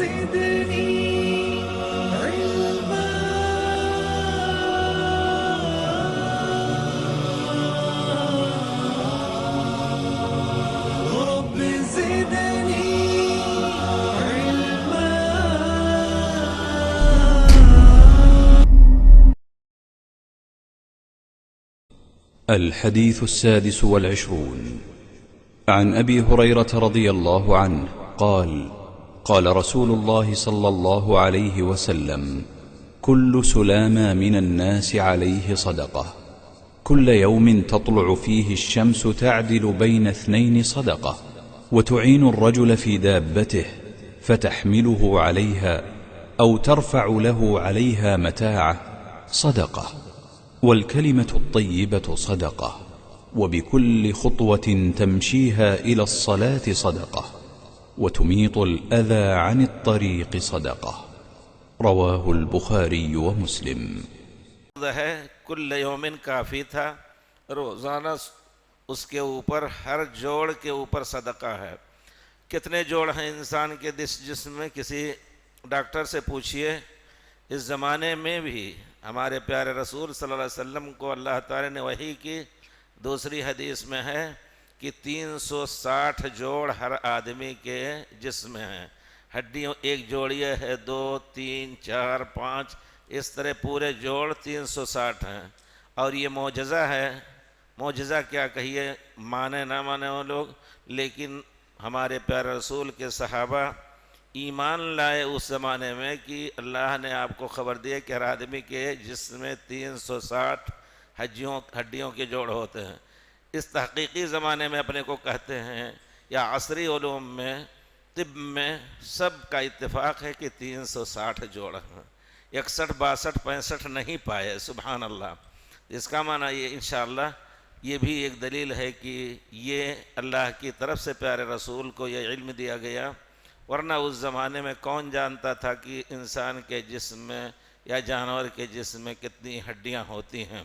زدني علما رب زدني علما. الحديث 26 عن أبي هريرة رضي الله عنه قال: قال رسول الله صلى الله عليه وسلم: كل سلامة من الناس عليه صدقة، كل يوم تطلع فيه الشمس تعدل بين اثنين صدقة، وتعين الرجل في دابته فتحمله عليها أو ترفع له عليها متاعه صدقة، والكلمة الطيبة صدقة، وبكل خطوة تمشيها إلى الصلاة صدقة، وتميط الأذى عن الطريق صدقة. رواه البخاري ومسلم. ہے کل یومن کافی تھا، روزانہ اس کے اوپر ہر جوڑ کے اوپر صدقہ ہے۔ کتنے جوڑ ہیں انسان کے جسم میں؟ کسی ڈاکٹر سے پوچھئے۔ اس زمانے میں بھی ہمارے پیارے رسول صلی اللہ علیہ وسلم کو اللہ تعالی نے وحی کی، دوسری حدیث میں ہے کہ 360 جوڑ ہر آدمی کے جسم میں ہیں۔ ہڈیوں ایک جوڑیے ہے، 2 3 4 5، اس طرح پورے جوڑ 360 ہیں۔ اور یہ معجزہ ہے۔ معجزہ کیا کہیے، مانے نہ مانے وہ لوگ، لیکن ہمارے پیارے رسول کے صحابہ ایمان لائے اس زمانے میں کہ اللہ نے آپ کو خبر دی کہ ہر آدمی کے جسم میں 360 ہڈیوں کے جوڑ ہوتے ہیں۔ اس تحقیقی زمانے میں اپنے کو کہتے ہیں، یا عصری علوم میں، طب میں سب کا اتفاق ہے کہ 360 جوڑ ہیں، 61 62 65 نہیں پائے۔ سبحان اللہ۔ اس کا معنی یہ انشاءاللہ یہ بھی ایک دلیل ہے کہ یہ اللہ کی طرف سے پیارے رسول کو یہ علم دیا گیا، ورنہ اس زمانے میں کون جانتا تھا کہ انسان کے جسم میں یا جانور کے جسم میں کتنی ہڈیاں ہوتی ہیں۔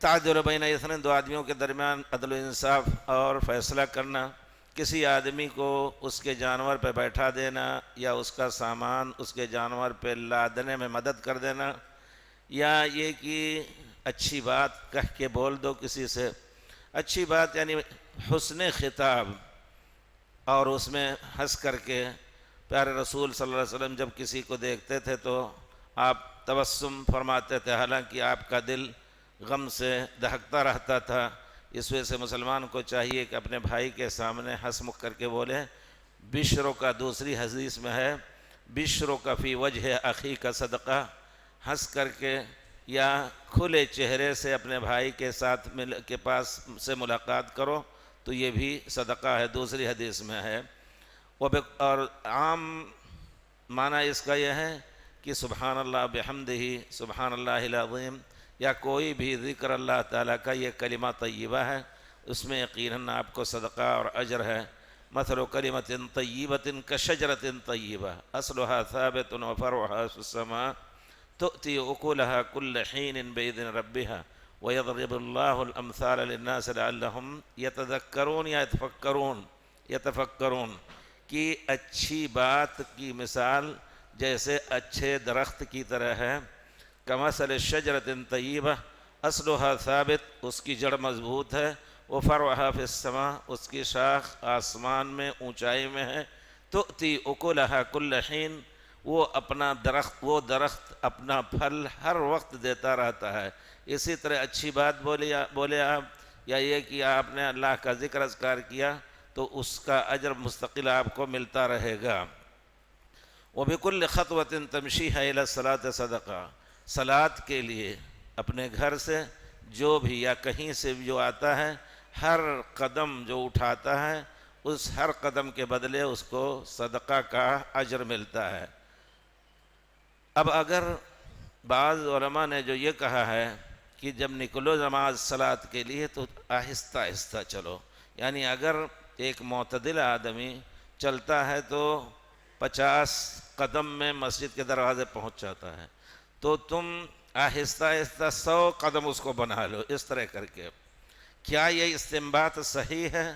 تعدل بین اثنین، دو آدمیوں کے درمیان عدل و انصاف اور فیصلہ کرنا، کسی آدمی کو اس کے جانور پہ بیٹھا دینا یا اس کا سامان اس کے جانور پہ لادنے میں مدد کر دینا، یا یہ کہ اچھی بات کہہ کے بول دو کسی سے۔ اچھی بات یعنی حسن خطاب، اور اس میں ہنس کر کے پیارے رسول صلی اللہ علیہ وسلم جب کسی کو دیکھتے تھے تو آپ تبسم فرماتے تھے، حالانکہ آپ کا دل غم سے دہکتا رہتا تھا۔ اس وجہ سے مسلمان کو چاہیے کہ اپنے بھائی کے سامنے ہنس مکھ کر کے بولے۔ بشروں کا دوسری حدیث میں ہے، بشروں کا فی وجہ اخی کا صدقہ، ہنس کر کے یا کھلے چہرے سے اپنے بھائی کے پاس سے ملاقات کرو تو یہ بھی صدقہ ہے، دوسری حدیث میں ہے۔ اور عام معنی اس کا یہ ہے کہ سبحان اللہ بحمدہ، سبحان اللہ العظیم، یا کوئی بھی ذکر اللہ تعالیٰ کا یہ کلمہ طیبہ ہے، اس میں یقیناً آپ کو صدقہ اور اجر ہے۔ مثل کلمۃ طیبۃ کشجرۃ طیبہ اصلها ثابت وفرعها فی السماء تؤتی اکلها کل حین بإذن ربها وَيَضْرِبُ اللَّهُ الْأَمْثَالَ لِلنَّاسِ لَعَلَّهُمْ يَتَذَكَّرُونَ یا يتفکرون کہ اچھی بات کی مثال جیسے اچھے درخت کی طرح ہے۔ کمثل شجرۃ طیبہ اصلها ثابت، اس کی جڑ مضبوط ہے، وفرعها فی السماء، اس کی شاخ آسمان میں اونچائی میں ہے، تؤتی اکلها کل حین، وہ درخت اپنا پھل ہر وقت دیتا رہتا ہے۔ اسی طرح اچھی بات بولے آپ، یا یہ کہ آپ نے اللہ کا ذکر اذکار کیا تو اس کا اجر مستقل آپ کو ملتا رہے گا۔ وَبِكُلِّ خَطْوَةٍ تَمْشِيهَا إِلَى الصَّلَاةِ صَدَقَةٌ، صلاة کے لیے اپنے گھر سے جو بھی یا کہیں سے جو آتا ہے، ہر قدم جو اٹھاتا ہے اس ہر قدم کے بدلے اس کو صدقہ کا اجر ملتا ہے۔ اب اگر بعض علماء نے جو یہ کہا ہے کہ جب نکلو نماز صلاۃ کے لیے تو آہستہ آہستہ چلو، یعنی اگر ایک معتدل آدمی چلتا ہے تو 50 قدم میں مسجد کے دروازے پہنچ جاتا ہے، تو تم آہستہ آہستہ 100 قدم اس کو بنا لو، اس طرح کر کے۔ کیا یہ استنباط صحیح ہے؟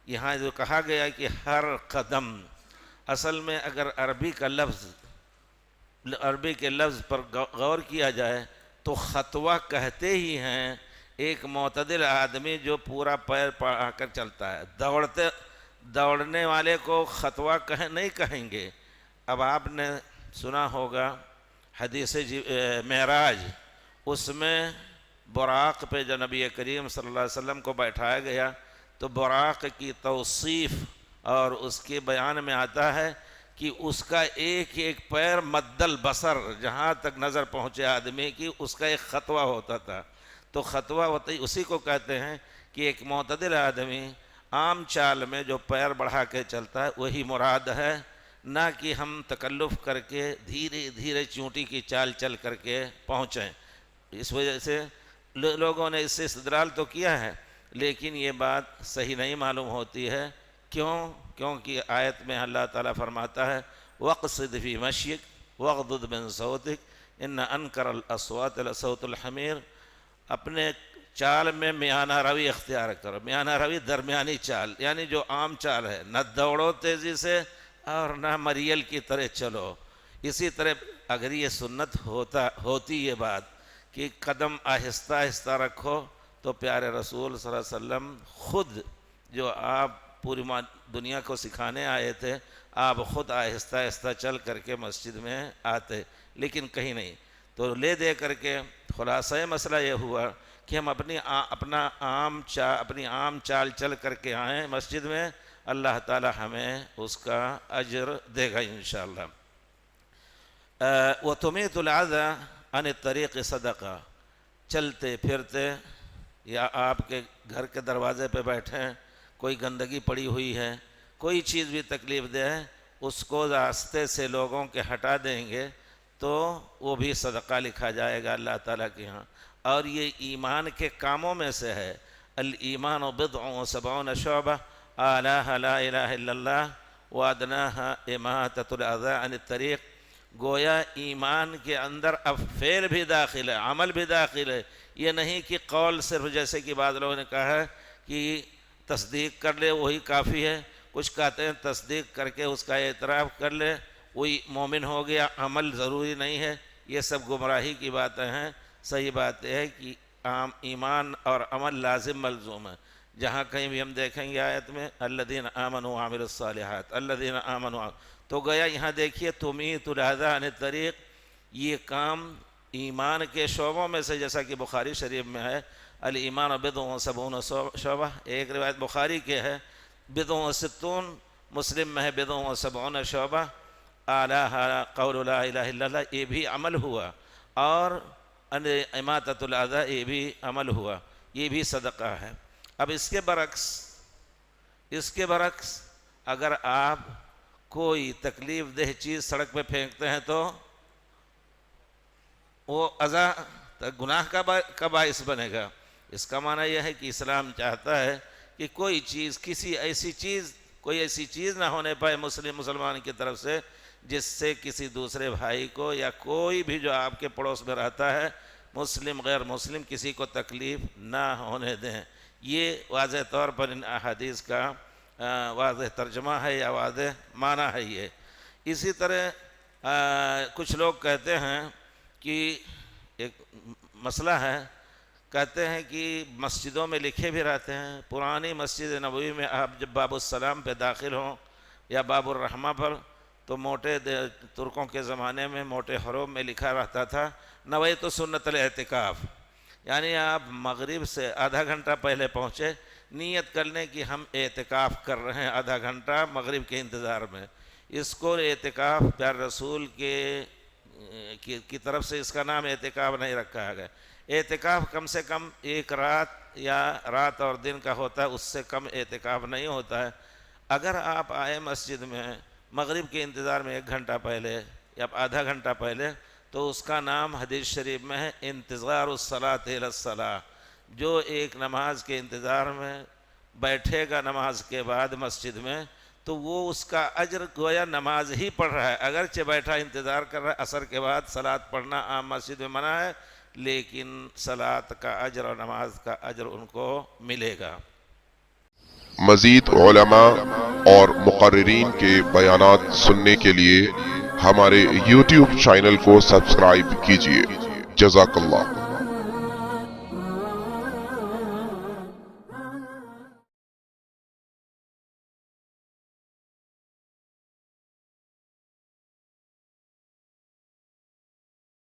یہاں جو کہا گیا کہ ہر قدم، اصل میں اگر عربی کے لفظ پر غور کیا جائے تو خطوہ کہتے ہی ہیں ایک معتدل آدمی جو پورا پیر پڑا کر چلتا ہے. دوڑنے والے کو خطوہ نہیں کہیں گے. اب آپ نے سنا ہوگا حدیث معراج، اس میں براق پہ جو نبی کریم صلی اللہ علیہ وسلم کو بٹھایا گیا تو براق کی توصیف اور اس کے بیان میں آتا ہے کہ اس کا ایک ایک پیر مد البصر، جہاں تک نظر پہنچے آدمی کی، اس کا ایک خطوہ ہوتا تھا. تو خطوہ ہوتا ہی اسی کو کہتے ہیں کہ ایک معتدل آدمی عام چال میں جو پیر بڑھا کے چلتا ہے وہی مراد ہے، نہ کہ ہم تکلف کر کے دھیرے دھیرے چونٹی کی چال چل کر کے پہنچیں. اس وجہ سے لوگوں نے اس سے استدلال تو کیا ہے، لیکن یہ بات صحیح نہیں معلوم ہوتی ہے. کیونکہ آیت میں اللہ تعالیٰ فرماتا ہے وَاقْصِدْ فِي مَشْيِكَ وَاغْضُضْ مِنْ صَوْتِكَ إِنَّ أَنْكَرَ الْأَصْوَاتِ لَصَوْتُ الْحَمِيرِ. اپنے چال میں میانہ روی اختیار کرو. میانہ روی درمیانی چال، یعنی جو عام چال ہے، نہ دوڑو تیزی سے اور نہ مریل کی طرح چلو. اسی طرح اگر یہ سنت ہوتی یہ بات کہ قدم آہستہ آہستہ رکھو، تو پیارے رسول صلی اللہ علیہ وسلم خود جو آپ پوری دنیا کو سکھانے آئے تھے، آپ خود آہستہ آہستہ چل کر کے مسجد میں آتے، لیکن کہیں نہیں. تو لے دے کر کے خلاصہ مسئلہ یہ ہوا کہ ہم اپنی عام چال چل کر کے آئیں مسجد میں، اللہ تعالی ہمیں اس کا اجر دے گا انشاءاللہ. وَتُمِيتُ الْعَذَى عَنِ الطَّرِيقِ صَدَقَةٌ. چلتے پھرتے یا آپ کے گھر کے دروازے پہ بیٹھیں، کوئی گندگی پڑی ہوئی ہے، کوئی چیز بھی تکلیف دہ ہے، اس کو راستے سے لوگوں کے ہٹا دیں گے تو وہ بھی صدقہ لکھا جائے گا اللہ تعالیٰ کے ہاں. اور یہ ایمان کے کاموں میں سے ہے. الایمان بضع و سبعون شعبہ اعلیٰ لا الہ الا اللہ وادناہا اماطۃ الاذی عن الطریق. گویا ایمان کے اندر اب فعل بھی داخل ہے، عمل بھی داخل ہے. یہ نہیں کہ قول صرف، جیسے کہ بعض لوگوں نے کہا ہے کہ تصدیق کر لے وہی کافی ہے. کچھ کہتے ہیں تصدیق کر کے اس کا اعتراف کر لے وہی مومن ہو گیا، عمل ضروری نہیں ہے. یہ سب گمراہی کی باتیں ہیں. صحیح بات یہ ہے کہ ایمان اور عمل لازم ملزوم ہے. جہاں کہیں بھی ہم دیکھیں گے آیت میں الذین آمنوا وعملوا الصالحات، الذین آمنوا، تو گیا یہاں دیکھیے تمیت العذی عن الطریق. یہ کام ایمان کے شعبوں میں سے، جیسا کہ بخاری شریف میں ہے الایمان بضع و سبعون شعبہ. ایک روایت بخاری کے ہے بضع و ستون، مسلم میں ہے بضع و سبعون شعبہ اعلیٰ قول لا الہ الا اللہ. یہ بھی عمل ہوا. اور اماطۃ الاذی یہ بھی عمل ہوا، یہ بھی صدقہ ہے. اب اس کے برعکس اگر آپ کوئی تکلیف دہ چیز سڑک پہ پھینکتے ہیں تو وہ گناہ کا باعث بنے گا. اس کا معنی یہ ہے کہ اسلام چاہتا ہے کہ کوئی ایسی چیز نہ ہونے پائے مسلمان کی طرف سے جس سے کسی دوسرے بھائی کو یا کوئی بھی جو آپ کے پڑوس میں رہتا ہے، مسلم غیر مسلم، کسی کو تکلیف نہ ہونے دیں. یہ واضح طور پر ان احادیث کا واضح ترجمہ ہے یا واضح معنی ہے. یہ اسی طرح کچھ لوگ کہتے ہیں کہ ایک مسئلہ ہے، کہتے ہیں کہ مسجدوں میں لکھے بھی رہتے ہیں. پرانی مسجد نبوی میں آپ جب باب السلام پہ داخل ہوں یا باب الرحمہ پر، تو موٹے ترکوں کے زمانے میں موٹے حروف میں لکھا رہتا تھا نویت سنت الاعتکاف. یعنی آپ مغرب سے آدھا گھنٹہ پہلے پہنچے، نیت کر لیں کہ ہم اعتکاف کر رہے ہیں آدھا گھنٹہ مغرب کے انتظار میں. اس کو اعتکاف پیارے رسول کی طرف سے اس کا نام اعتکاف نہیں رکھا گیا. اعتکاف کم سے کم ایک رات یا رات اور دن کا ہوتا ہے، اس سے کم اعتکاف نہیں ہوتا ہے. اگر آپ آئے مسجد میں مغرب کے انتظار میں 1 گھنٹہ پہلے یا آدھا گھنٹہ پہلے، تو اس کا نام حدیث شریف میں ہے انتظار الصلاۃ الی الصلاۃ. جو ایک نماز کے انتظار میں بیٹھے گا نماز کے بعد مسجد میں، تو وہ اس کا اجر گویا نماز ہی پڑھ رہا ہے. اگرچہ بیٹھا انتظار کر رہا ہے، عصر کے بعد صلاۃ پڑھنا عام مسجد میں منع ہے، لیکن صلاۃ کا اجر اور نماز کا اجر ان کو ملے گا. مزید علماء اور مقررین کے بیانات سننے کے لیے ہمارے YouTube چینل کو سبسکرائب کیجیے۔ جزاک اللہ۔